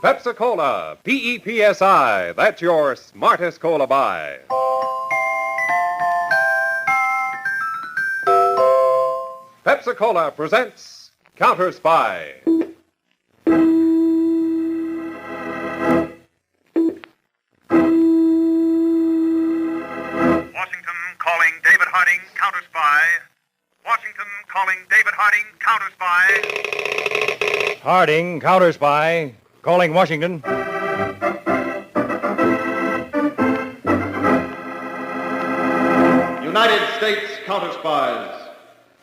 Pepsi-Cola, P-E-P-S-I. That's your smartest cola buy. Pepsi-Cola presents CounterSpy. Washington calling David Harding, CounterSpy. Washington calling David Harding, CounterSpy. Harding, CounterSpy. Calling Washington. United States counterspies,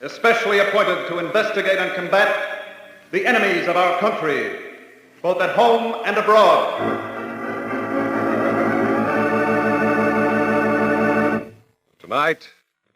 especially appointed to investigate and combat the enemies of our country, both at home and abroad. Tonight,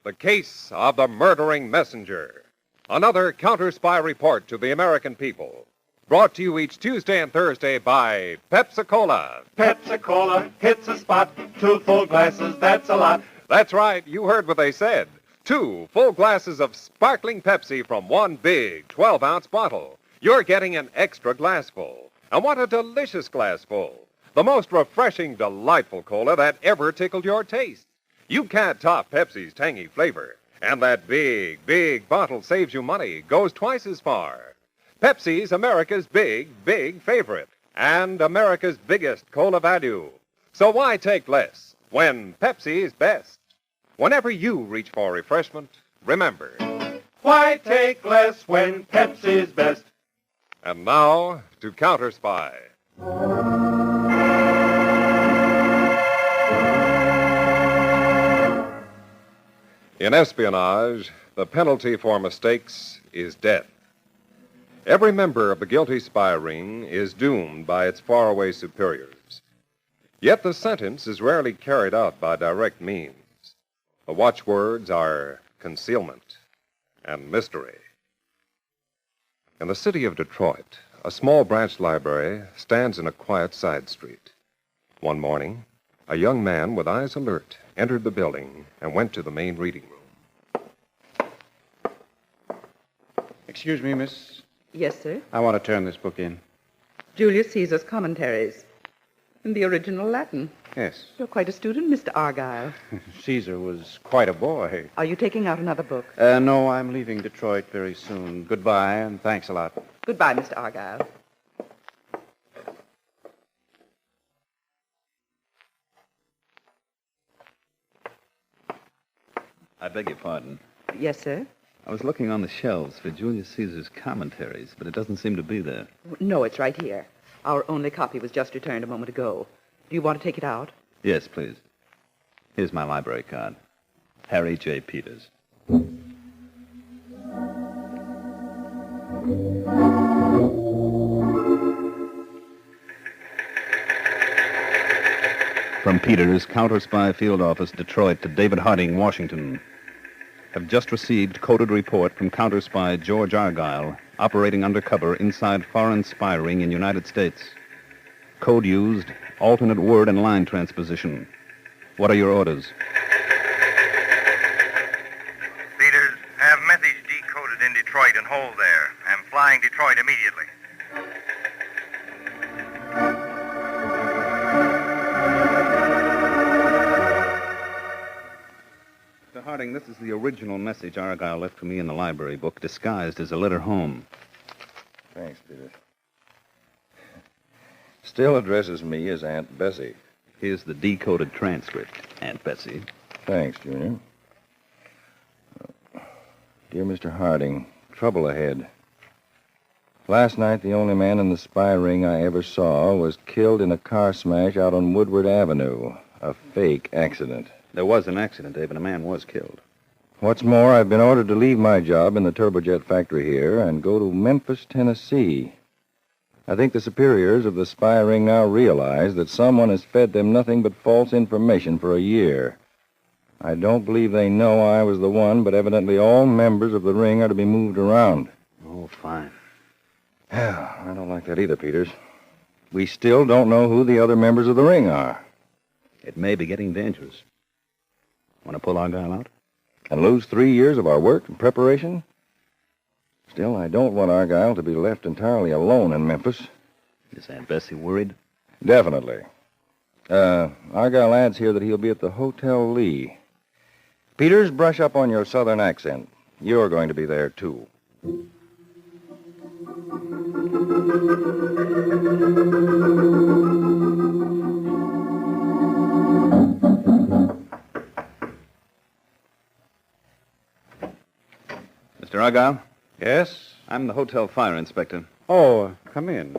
the case of the murdering messenger. Another counter-spy report to the American people. Brought to you each Tuesday and Thursday by Pepsi-Cola. Pepsi-Cola hits a spot. 2 full glasses, that's a lot. That's right, you heard what they said. 2 full glasses of sparkling Pepsi from 1 big 12-ounce bottle. You're getting an extra glassful. And what a delicious glassful. The most refreshing, delightful cola that ever tickled your taste. You can't top Pepsi's tangy flavor. And that big, big bottle saves you money, goes twice as far. Pepsi's America's big, big favorite. And America's biggest cola value. So why take less when Pepsi's best? Whenever you reach for refreshment, remember. Why take less when Pepsi's best? And now, to CounterSpy. In espionage, the penalty for mistakes is death. Every member of the guilty spy ring is doomed by its faraway superiors. Yet the sentence is rarely carried out by direct means. The watchwords are concealment and mystery. In the city of Detroit, a small branch library stands in a quiet side street. One morning, a young man with eyes alert entered the building and went to the main reading room. Excuse me, miss. Yes, sir. I want to turn this book in. Julius Caesar's Commentaries. In the original Latin. Yes. You're quite a student, Mr. Argyle. Caesar was quite a boy. Are you taking out another book? No, I'm leaving Detroit very soon. Goodbye, and thanks a lot. Goodbye, Mr. Argyle. I beg your pardon. Yes, sir. I was looking on the shelves for Julius Caesar's Commentaries, but it doesn't seem to be there. No, it's right here. Our only copy was just returned a moment ago. Do you want to take it out? Yes, please. Here's my library card. Harry J. Peters. From Peters, CounterSpy Field Office, Detroit, to David Harding, Washington. Have just received coded report from CounterSpy George Argyle, operating undercover inside foreign spy ring in United States. Code used, alternate word and line transposition. What are your orders? Peters, have message decoded in Detroit and hold there. I'm flying Detroit immediately. Mr. Harding, this is the original message Argyle left for me in the library book, disguised as a letter home. Thanks, Peter. Still addresses me as Aunt Bessie. Here's the decoded transcript, Aunt Bessie. Thanks, Junior. Dear Mr. Harding, trouble ahead. Last night, the only man in the spy ring I ever saw was killed in a car smash out on Woodward Avenue. A fake accident. There was an accident, Dave, and a man was killed. What's more, I've been ordered to leave my job in the turbojet factory here and go to Memphis, Tennessee. I think the superiors of the spy ring now realize that someone has fed them nothing but false information for a year. I don't believe they know I was the one, but evidently all members of the ring are to be moved around. Oh, fine. Yeah, I don't like that either, Peters. We still don't know who the other members of the ring are. It may be getting dangerous. Want to pull Argyle out? And lose 3 years of our work and preparation? Still, I don't want Argyle to be left entirely alone in Memphis. Is Aunt Bessie worried? Definitely. Argyle adds here that he'll be at the Hotel Lee. Peters, brush up on your southern accent. You're going to be there, too. Mr. Argyle? Yes? I'm the hotel fire inspector. Oh, come in.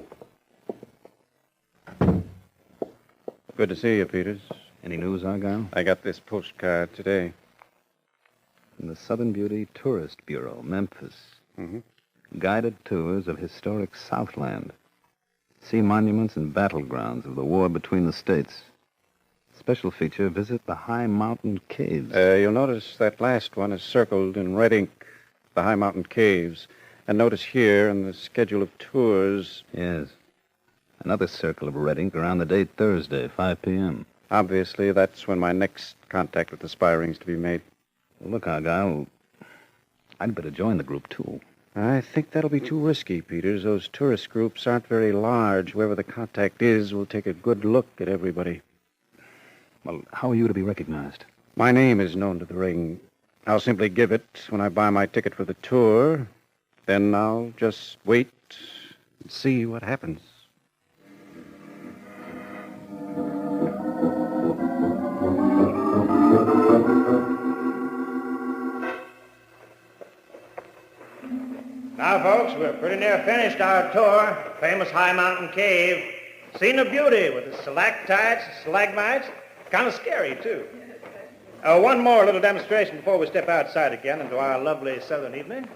Good to see you, Peters. Any news, Argyle? I got this postcard today. From the Southern Beauty Tourist Bureau, Memphis. Mm-hmm. Guided tours of historic Southland. See monuments and battlegrounds of the war between the states. Special feature, visit the High Mountain Caves. You'll notice that last one is circled in red ink, the High Mountain Caves. And notice here in the schedule of tours... Yes. Another circle of red ink around the date Thursday, 5 p.m. Obviously, that's when my next contact with the spy ring's to be made. Well, look, Argyle, I'd better join the group, too. I think that'll be too risky, Peters. Those tourist groups aren't very large. Whoever the contact is will take a good look at everybody. Well, how are you to be recognized? My name is known to the ring. I'll simply give it when I buy my ticket for the tour. Then I'll just wait and see what happens. Now, folks, we're pretty near finished our tour. Famous High Mountain Cave. Scene of beauty with the stalactites, stalagmites. Kind of scary, too. One more little demonstration before we step outside again into our lovely southern evening.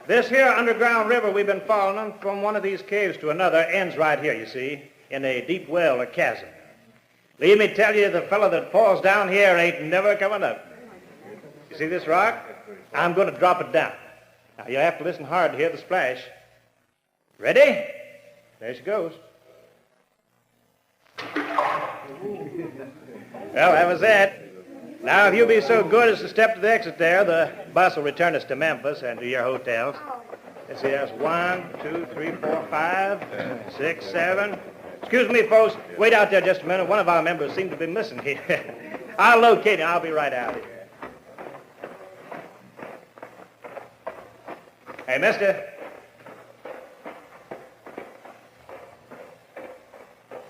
This here underground river we've been following from one of these caves to another ends right here, you see, in a deep well or chasm. Leave me tell you, the fellow that falls down here ain't never coming up. You see this rock? I'm going to drop it down. Now, you'll have to listen hard to hear the splash. Ready? There she goes. Well, that was it. Now, if you'll be so good as to step to the exit there, the bus will return us to Memphis and to your hotels. Let's see, there's 1, 2, 3, 4, 5, 6, 7. Excuse me, folks. Wait out there just a minute. One of our members seems to be missing here. I'll locate him. I'll be right out here. Hey, mister.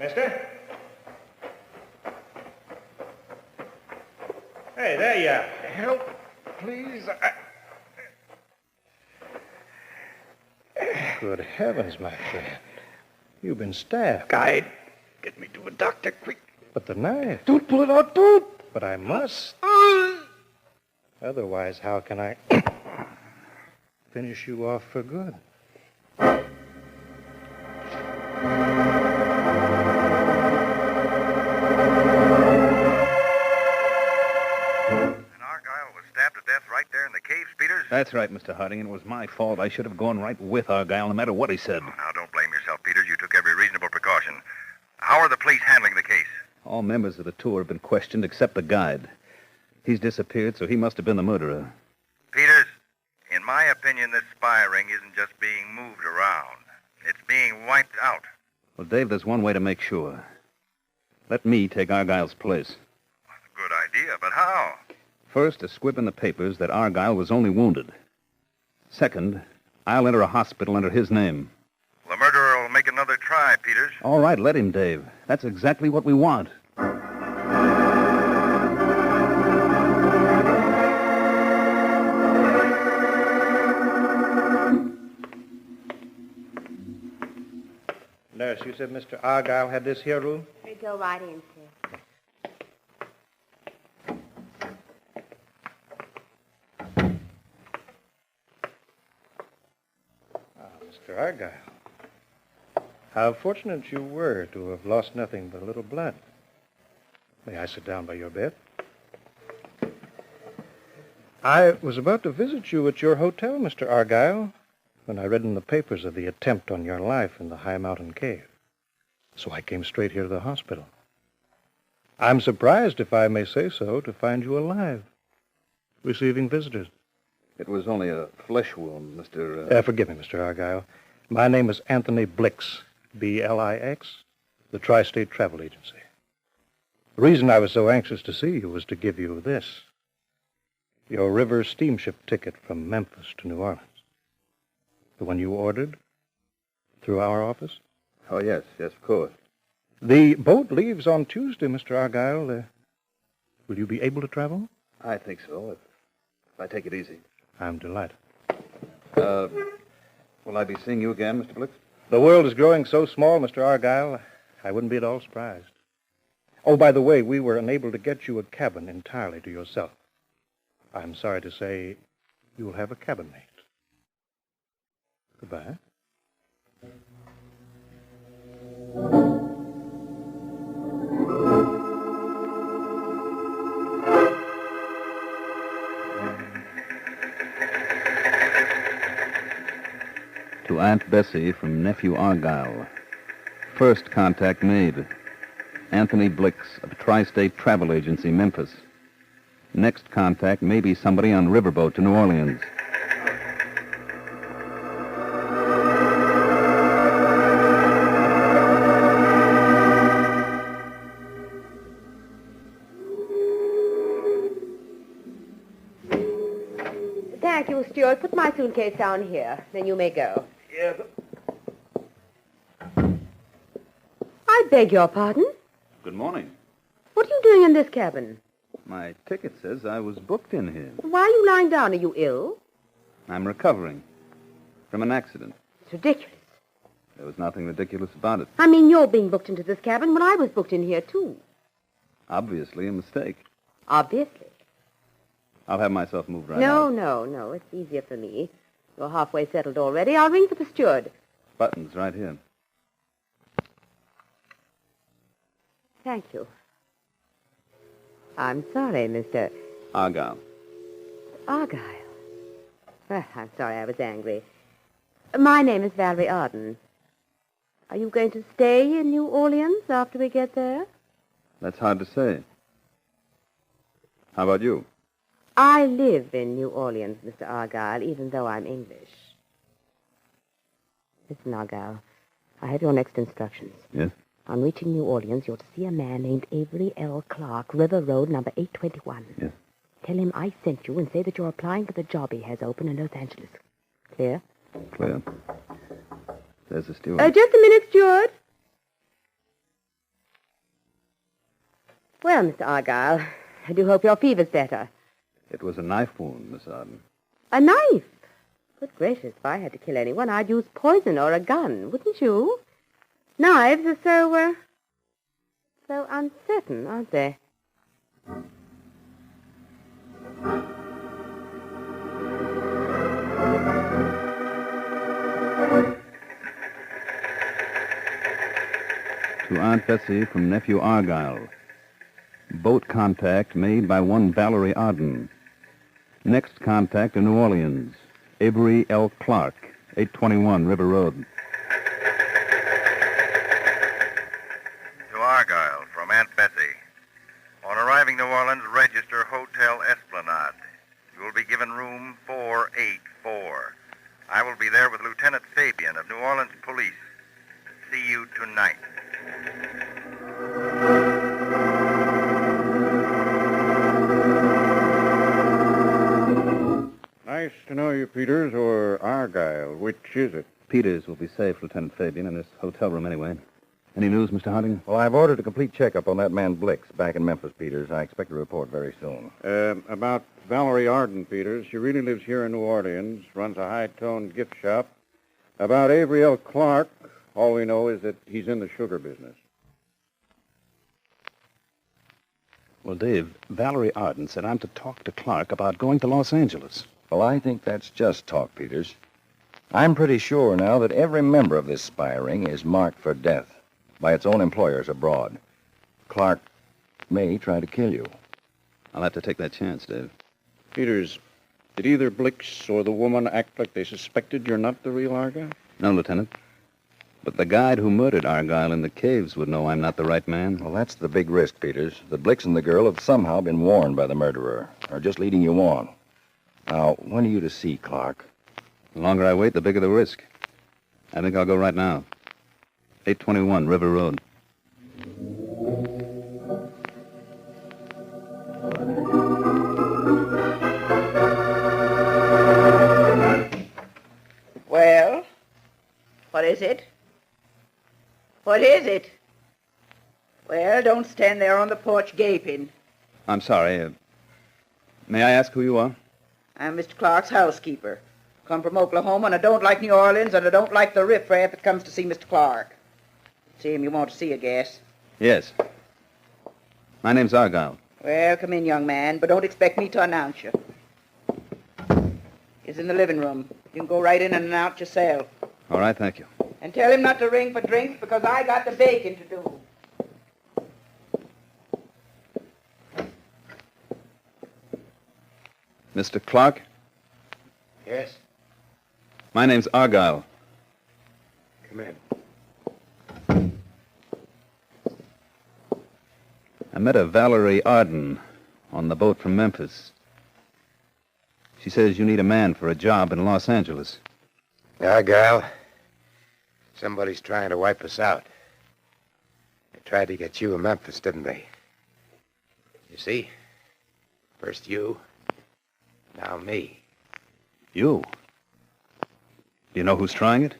Mister? Hey, there you are. Help, please. Good heavens, my friend. You've been stabbed. Guide, get me to a doctor, quick. But the knife. Don't pull it out, don't. But I must. Otherwise, how can I finish you off for good? That's right, Mr. Harding. It was my fault. I should have gone right with Argyle, no matter what he said. Oh, now, don't blame yourself, Peters. You took every reasonable precaution. How are the police handling the case? All members of the tour have been questioned except the guide. He's disappeared, so he must have been the murderer. Peters, in my opinion, this spy ring isn't just being moved around. It's being wiped out. Well, Dave, there's one way to make sure. Let me take Argyle's place. That's a good idea, but how? First, a squib in the papers that Argyle was only wounded. Second, I'll enter a hospital under his name. The murderer will make another try, Peters. All right, let him, Dave. That's exactly what we want. Nurse, you said Mr. Argyle had this here room? You go right in, sir. Mr. Argyle, how fortunate you were to have lost nothing but a little blood. May I sit down by your bed? I was about to visit you at your hotel, Mr. Argyle, when I read in the papers of the attempt on your life in the High Mountain Cave. So I came straight here to the hospital. I'm surprised, if I may say so, to find you alive, receiving visitors. It was only a flesh wound, Mr. Forgive me, Mr. Argyle. My name is Anthony Blix, B-L-I-X, the Tri-State Travel Agency. The reason I was so anxious to see you was to give you this. Your river steamship ticket from Memphis to New Orleans. The one you ordered through our office? Oh, yes, of course. The boat leaves on Tuesday, Mr. Argyle. Will you be able to travel? I think so, if I take it easy. I'm delighted. Will I be seeing you again, Mr. Blix? The world is growing so small, Mr. Argyle, I wouldn't be at all surprised. Oh, by the way, we were unable to get you a cabin entirely to yourself. I'm sorry to say you'll have a cabin mate. Goodbye. To Aunt Bessie from Nephew Argyle. First contact made. Anthony Blix of Tri-State Travel Agency, Memphis. Next contact may be somebody on riverboat to New Orleans. Thank you, Stuart. Put my suitcase down here. Then you may go. Yes. I beg your pardon? Good morning. What are you doing in this cabin? My ticket says I was booked in here. Why are you lying down? Are you ill? I'm recovering from an accident. It's ridiculous. There was nothing ridiculous about it. I mean, you're being booked into this cabin when I was booked in here, too. Obviously a mistake. Obviously. I'll have myself moved right out. No. It's easier for me. You're halfway settled already. I'll ring for the steward. Buttons right here. Thank you. I'm sorry, Mr. Argyle. Argyle. I'm sorry I was angry. My name is Valerie Arden. Are you going to stay in New Orleans after we get there? That's hard to say. How about you? I live in New Orleans, Mr. Argyle, even though I'm English. Listen, Argyle, I have your next instructions. Yes? On reaching New Orleans, you're to see a man named Avery L. Clark, River Road, number 821. Yes. Tell him I sent you and say that you're applying for the job he has open in Los Angeles. Clear? Clear. There's the steward. Just a minute, steward. Well, Mr. Argyle, I do hope your fever's better. It was a knife wound, Miss Arden. A knife? Good gracious, if I had to kill anyone, I'd use poison or a gun, wouldn't you? Knives are so uncertain, aren't they? To Aunt Bessie from Nephew Argyle. Boat contact made by one Valerie Arden. Next contact in New Orleans. Avery L. Clark, 821 River Road. To Argyle from Aunt Bessie. On arriving New Orleans, register Hotel Espionage. You will be given room 484. I will be there with Lieutenant Fabian of New Orleans Police. See you tonight. Nice to know you, Peters, or Argyle. Which is it? Peters will be safe, Lieutenant Fabian, in this hotel room anyway. Any news, Mr. Harding? Well, I've ordered a complete checkup on that man Blix back in Memphis, Peters. I expect a report very soon. About Valerie Arden, Peters. She really lives here in New Orleans, runs a high-toned gift shop. About Avery L. Clark, all we know is that he's in the sugar business. Well, Dave, Valerie Arden said I'm to talk to Clark about going to Los Angeles. Well, I think that's just talk, Peters. I'm pretty sure now that every member of this spy ring is marked for death by its own employers abroad. Clark may try to kill you. I'll have to take that chance, Dave. Peters, did either Blix or the woman act like they suspected you're not the real Argyle? No, Lieutenant. But the guide who murdered Argyle in the caves would know I'm not the right man. Well, that's the big risk, Peters. The Blix and the girl have somehow been warned by the murderer, or just leading you on. Now, when are you to see, Clark? The longer I wait, the bigger the risk. I think I'll go right now. 821 River Road. Well, what is it? What is it? Well, don't stand there on the porch gaping. I'm sorry. May I ask who you are? I'm Mr. Clark's housekeeper. Come from Oklahoma, and I don't like New Orleans, and I don't like the riffraff that comes to see Mr. Clark. See him you want to see, I guess. Yes. My name's Argyle. Well, come in, young man, but don't expect me to announce you. He's in the living room. You can go right in and announce yourself. All right, thank you. And tell him not to ring for drinks because I got the baking to do. Mr. Clark? Yes? My name's Argyle. Come in. I met a Valerie Arden on the boat from Memphis. She says you need a man for a job in Los Angeles. Argyle, somebody's trying to wipe us out. They tried to get you in Memphis, didn't they? You see? First you, now me. You? Do you know who's trying it?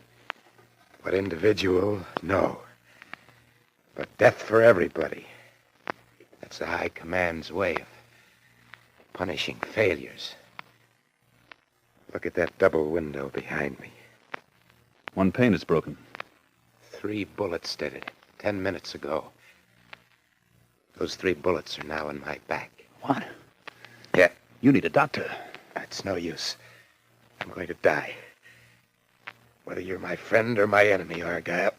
What individual? No. But death for everybody. That's the High Command's way of punishing failures. Look at that double window behind me. One pane is broken. 3 bullets did it 10 minutes ago. Those 3 bullets are now in my back. What? Yeah. You need a doctor. It's no use. I'm going to die. Whether you're my friend or my enemy, Argyle,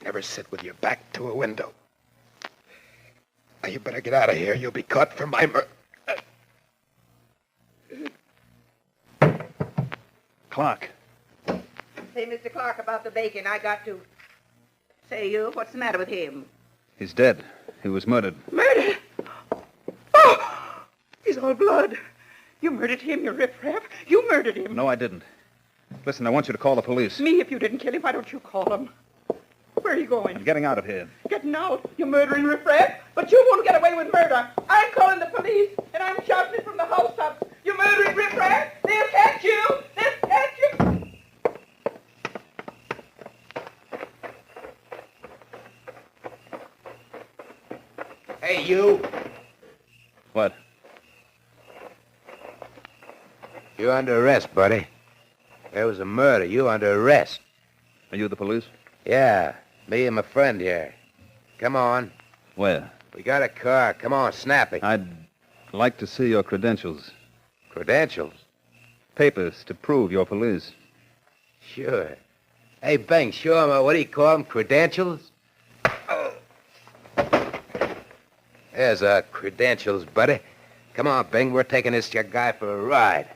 never sit with your back to a window. Now, you better get out of here. You'll be caught for my murder. Clark. Say, Mr. Clark, about the bacon, I got to... Say, you, what's the matter with him? He's dead. He was murdered. Murdered? Oh! He's all blood. You murdered him, you riffraff. You murdered him. No, I didn't. Listen, I want you to call the police. Me, if you didn't kill him, why don't you call him? Where are you going? I'm getting out of here. Getting out? You murdering riffraff? But you won't get away with murder. I'm calling the police, and I'm shouting it from the housetops. You murdering riffraff? They'll catch you! They'll catch you! Hey, you. What? You're under arrest, buddy. There was a murder. You under arrest. Are you the police? Yeah, me and my friend here. Come on. Where? We got a car. Come on, snappy. I'd like to see your credentials. Credentials? Papers to prove you're police. Sure. Hey, Bing, show him, what do you call them, credentials? Oh. There's our credentials, buddy. Come on, Bing, we're taking this guy for a ride.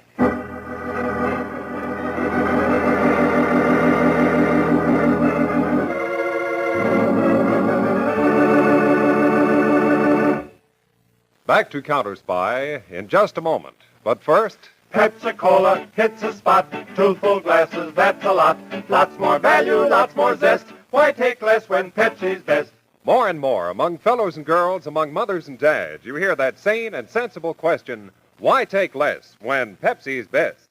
Back to CounterSpy in just a moment. But first... Pepsi-Cola hits a spot. 2 full glasses, that's a lot. Lots more value, lots more zest. Why take less when Pepsi's best? More and more, among fellows and girls, among mothers and dads, you hear that sane and sensible question, why take less when Pepsi's best?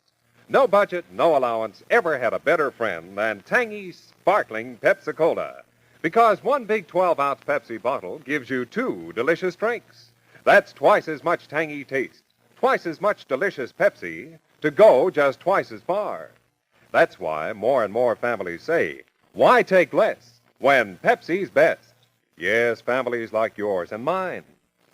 No budget, no allowance ever had a better friend than tangy, sparkling Pepsi-Cola. Because one big 12-ounce Pepsi bottle gives you 2 delicious drinks. That's twice as much tangy taste, twice as much delicious Pepsi, to go just twice as far. That's why more and more families say, why take less when Pepsi's best? Yes, families like yours and mine,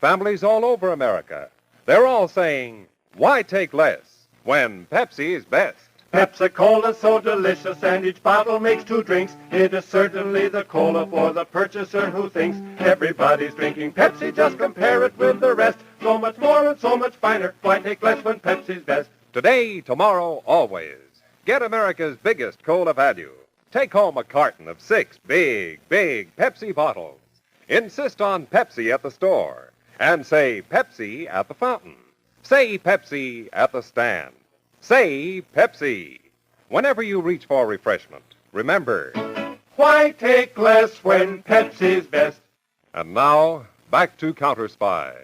families all over America, they're all saying, why take less when Pepsi's best? Pepsi-Cola so delicious, and each bottle makes 2 drinks. It is certainly the cola for the purchaser who thinks everybody's drinking Pepsi. Just compare it with the rest. So much more and so much finer. Why take less when Pepsi's best? Today, tomorrow, always. Get America's biggest cola value. Take home a carton of 6 big Pepsi bottles. Insist on Pepsi at the store. And say Pepsi at the fountain. Say Pepsi at the stand. Say Pepsi. Whenever you reach for refreshment, remember. Why take less when Pepsi's best? And now, back to CounterSpy.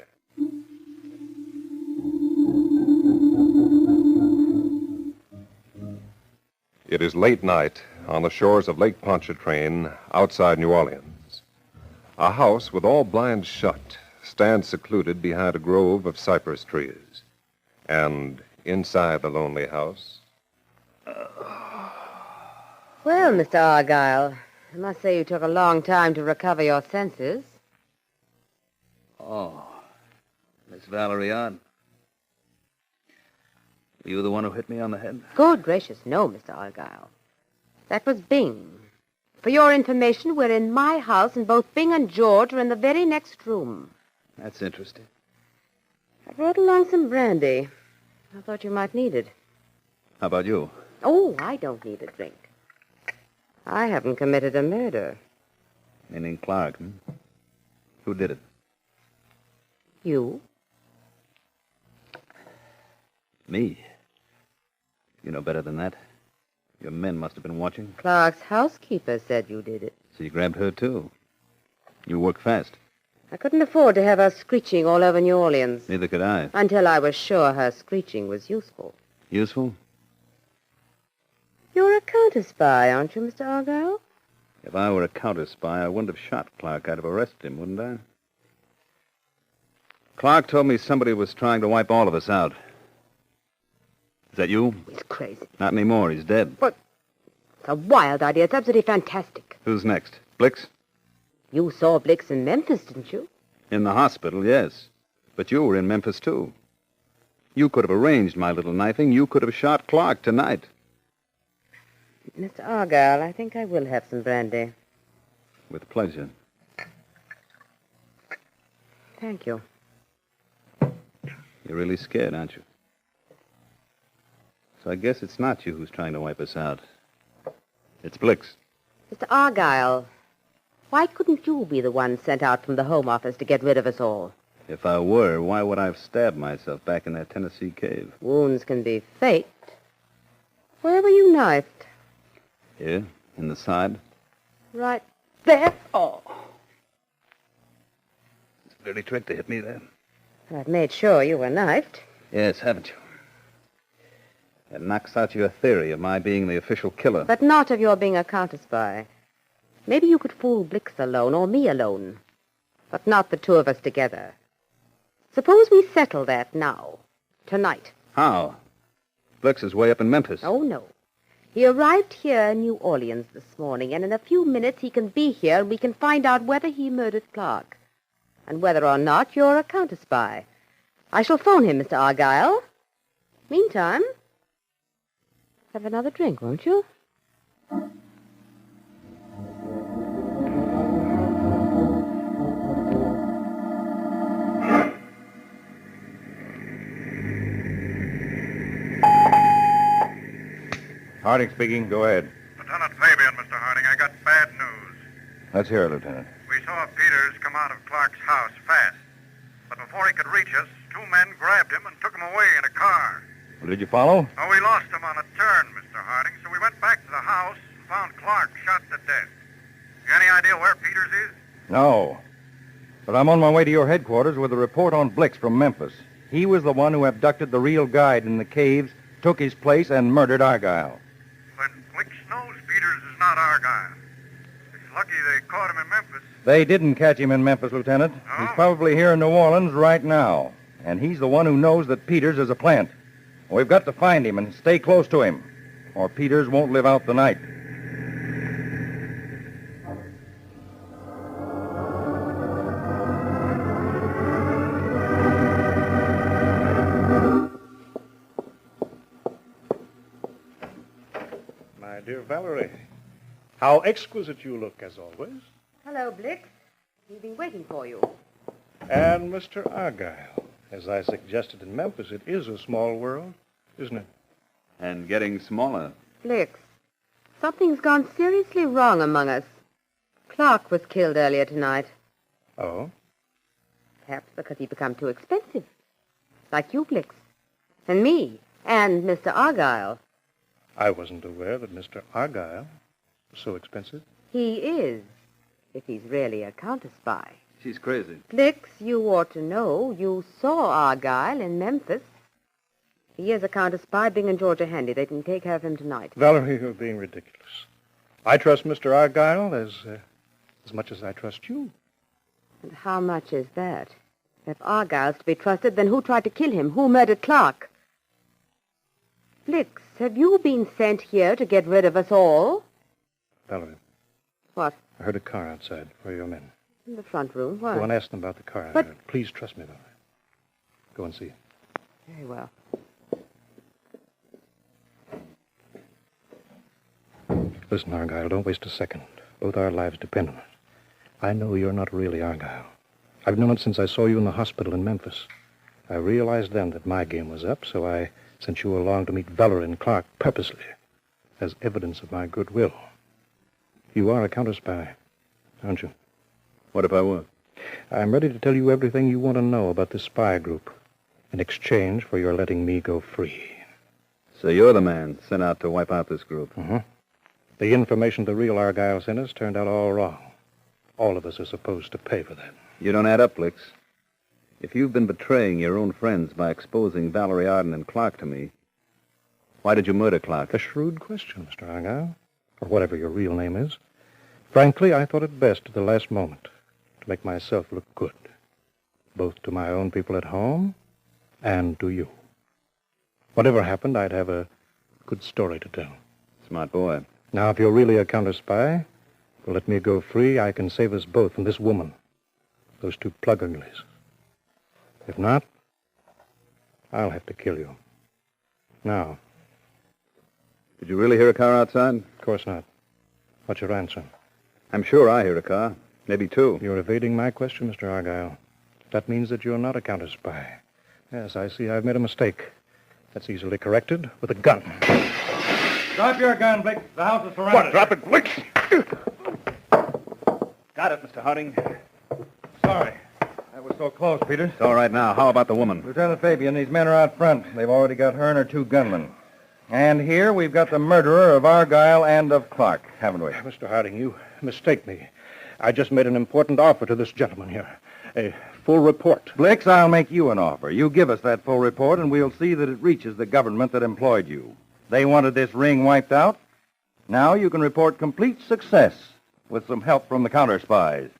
It is late night on the shores of Lake Pontchartrain outside New Orleans. A house with all blinds shut stands secluded behind a grove of cypress trees. And inside the lonely house... Well, Mr. Argyle, I must say you took a long time to recover your senses. Oh, Miss Valerie Arden. Were you the one who hit me on the head? Good gracious, no, Mr. Argyle. That was Bing. For your information, we're in my house, and both Bing and George are in the very next room. That's interesting. I brought along some brandy. I thought you might need it. How about you? Oh, I don't need a drink. I haven't committed a murder. Meaning Clark, Who did it? You? Me? You know better than that. Your men must have been watching. Clark's housekeeper said you did it. So you grabbed her, too. You work fast. I couldn't afford to have her screeching all over New Orleans. Neither could I. Until I was sure her screeching was useful. Useful? You're a counter-spy, aren't you, Mr. Argyle? If I were a counter-spy, I wouldn't have shot Clark. I'd have arrested him, wouldn't I? Clark told me somebody was trying to wipe all of us out. Is that you? He's crazy. Not anymore. He's dead. But it's a wild idea. It's absolutely fantastic. Who's next? Blix? You saw Blix in Memphis, didn't you? In the hospital, yes. But you were in Memphis, too. You could have arranged my little knifing. You could have shot Clark tonight. Mr. Argyle, I think I will have some brandy. With pleasure. Thank you. You're really scared, aren't you? So I guess it's not you who's trying to wipe us out. It's Blix. Mr. Argyle, why couldn't you be the one sent out from the Home Office to get rid of us all? If I were, why would I have stabbed myself back in that Tennessee cave? Wounds can be faked. Where were you knifed? Here, in the side. Right there? Oh. It's a dirty trick to hit me there. Well, I've made sure you were knifed. Yes, haven't you? That knocks out your theory of my being the official killer. But not of your being a counter-spy. Maybe you could fool Blix alone, or me alone. But not the two of us together. Suppose we settle that now. Tonight. How? Blix is way up in Memphis. Oh, no. He arrived here in New Orleans this morning, and in a few minutes he can be here, and we can find out whether he murdered Clark. And whether or not you're a counter-spy. I shall phone him, Mr. Argyle. Meantime, have another drink, won't you? Harding speaking. Go ahead. Lieutenant Fabian, Mr. Harding, I got bad news. Let's hear it, Lieutenant. We saw Peters come out of Clark's house fast. But before he could reach us, two men grabbed him and took him away in a car. Well, did you follow? Oh, we lost him on a turn, Mr. Harding, so we went back to the house and found Clark shot to death. You any idea where Peters is? No. But I'm on my way to your headquarters with a report on Blix from Memphis. He was the one who abducted the real guide in the caves, took his place, and murdered Argyle. But Blix knows Peters is not our guy. It's lucky they caught him in Memphis. They didn't catch him in Memphis, Lieutenant. Oh? He's probably here in New Orleans right now. And he's the one who knows that Peters is a plant. We've got to find him and stay close to him, or Peters won't live out the night. My dear Valerie, how exquisite you look, as always. Hello, Blix. We've been waiting for you. And Mr. Argyle, as I suggested in Memphis, it is a small world, isn't it? And getting smaller. Blix, something's gone seriously wrong among us. Clark was killed earlier tonight. Oh? Perhaps because he'd become too expensive. Like you, Blix. And me. And Mr. Argyle. I wasn't aware that Mr. Argyle was so expensive. He is, if he's really a counter-spy. She's crazy. Blix, you ought to know. You saw Argyle in Memphis. He is a counter-spy. Bing and George are handy. They can take care of him tonight. Valerie, you're being ridiculous. I trust Mr. Argyle as much as I trust you. And how much is that? If Argyle's to be trusted, then who tried to kill him? Who murdered Clark? Blix, have you been sent here to get rid of us all? Valerie. What? I heard a car outside. Where are your men? In the front room. Why? Go and ask them about the car. But... Please trust me, Valerie. Go and see. Very well. Listen, Argyle, don't waste a second. Both our lives depend on it. I know you're not really Argyle. I've known it since I saw you in the hospital in Memphis. I realized then that my game was up, so I sent you along to meet Valerie and Clark purposely, as evidence of my goodwill. You are a counter-spy, aren't you? What if I were? I'm ready to tell you everything you want to know about this spy group, in exchange for your letting me go free. So you're the man sent out to wipe out this group? Mm-hmm. The information the real Argyle sent us turned out all wrong. All of us are supposed to pay for that. You don't add up, Blix. If you've been betraying your own friends by exposing Valerie Arden and Clark to me, why did you murder Clark? A shrewd question, Mr. Argyle, or whatever your real name is. Frankly, I thought it best at the last moment to make myself look good, both to my own people at home and to you. Whatever happened, I'd have a good story to tell. Smart boy. Now, if you're really a counter-spy, well, let me go free. I can save us both from this woman, those two plug-uglies. If not, I'll have to kill you. Now. Did you really hear a car outside? Of course not. What's your answer? I'm sure I heard a car. Maybe two. You're evading my question, Mr. Argyle. That means that you're not a counter-spy. Yes, I see I've made a mistake. That's easily corrected with a gun. Drop your gun, Blix. The house is surrounded. What? Drop it, Blix! Got it, Mr. Harding. Sorry. That was so close, Peters. It's all right now. How about the woman? Lieutenant Fabian, these men are out front. They've already got her and her two gunmen. And here we've got the murderer of Argyle and of Clark, haven't we? Mr. Harding, you mistake me. I just made an important offer to this gentleman here. A full report. Blix, I'll make you an offer. You give us that full report, and we'll see that it reaches the government that employed you. They wanted this ring wiped out. Now you can report complete success with some help from the counter-spies.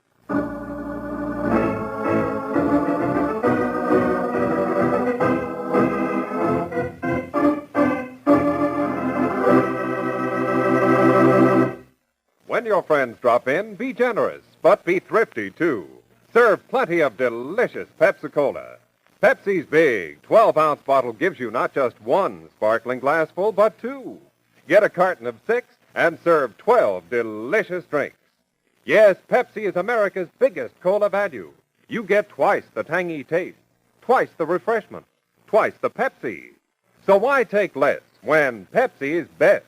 When your friends drop in, be generous, but be thrifty, too. Serve plenty of delicious Pepsi-Cola. Pepsi's big 12-ounce bottle gives you not just one sparkling glassful, but two. Get a carton of 6 and serve 12 delicious drinks. Yes, Pepsi is America's biggest cola value. You get twice the tangy taste, twice the refreshment, twice the Pepsi. So why take less when Pepsi is best?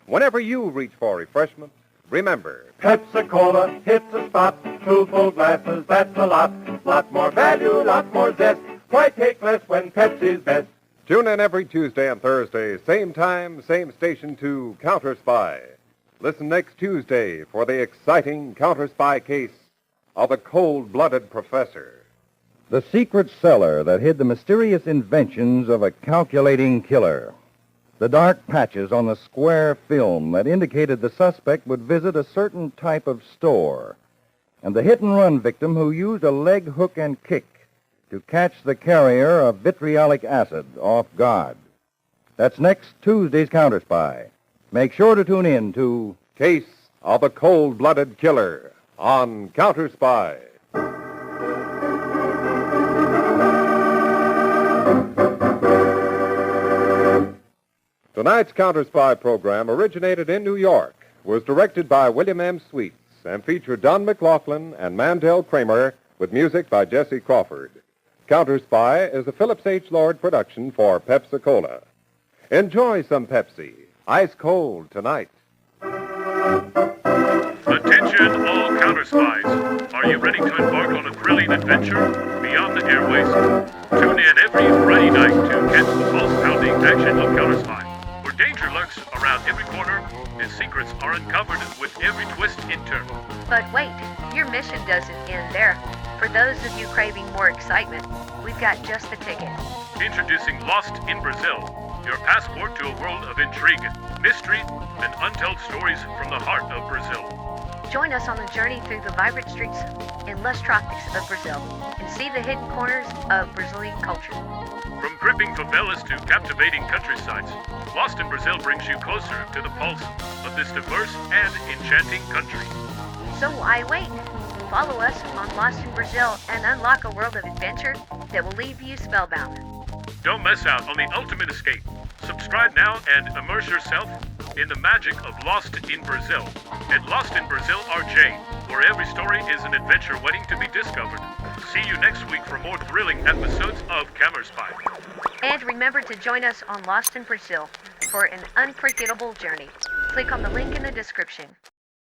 Whenever you reach for refreshment, remember, Pepsi-Cola hits a spot. 2 full glasses, that's a lot. Lot more value, lot more zest. Why take less when Pepsi's best? Tune in every Tuesday and Thursday, same time, same station to CounterSpy. Listen next Tuesday for the exciting CounterSpy case of the cold-blooded professor. The secret cellar that hid the mysterious inventions of a calculating killer. The dark patches on the square film that indicated the suspect would visit a certain type of store. And the hit-and-run victim who used a leg hook and kick to catch the carrier of vitriolic acid off guard. That's next Tuesday's CounterSpy. Make sure to tune in to Case of the Cold-Blooded Killer on CounterSpy. Tonight's CounterSpy program originated in New York, was directed by William M. Sweets, and featured Don McLaughlin and Mandel Kramer with music by Jesse Crawford. CounterSpy is a Phillips H. Lord production for Pepsi-Cola. Enjoy some Pepsi, ice cold tonight. Attention all CounterSpies. Are you ready to embark on a thrilling adventure beyond the airways? Tune in every Friday night to catch the pulse-pounding action of CounterSpy, where danger lurks around every corner and secrets are uncovered with every twist and turn. But wait, your mission doesn't end there. For those of you craving more excitement, we've got just the ticket. Introducing Lost in Brazil, your passport to a world of intrigue, mystery, and untold stories from the heart of Brazil. Join us on the journey through the vibrant streets and lush tropics of Brazil and see the hidden corners of Brazilian culture. From gripping favelas to captivating countrysides, Lost in Brazil brings you closer to the pulse of this diverse and enchanting country. So why wait? Follow us on Lost in Brazil and unlock a world of adventure that will leave you spellbound. Don't miss out on the ultimate escape. Subscribe now and immerse yourself in the magic of Lost in Brazil at Lost in Brazil RJ, where every story is an adventure waiting to be discovered. See you next week for more thrilling episodes of CounterSpy. And remember to join us on Lost in Brazil for an unforgettable journey. Click on the link in the description.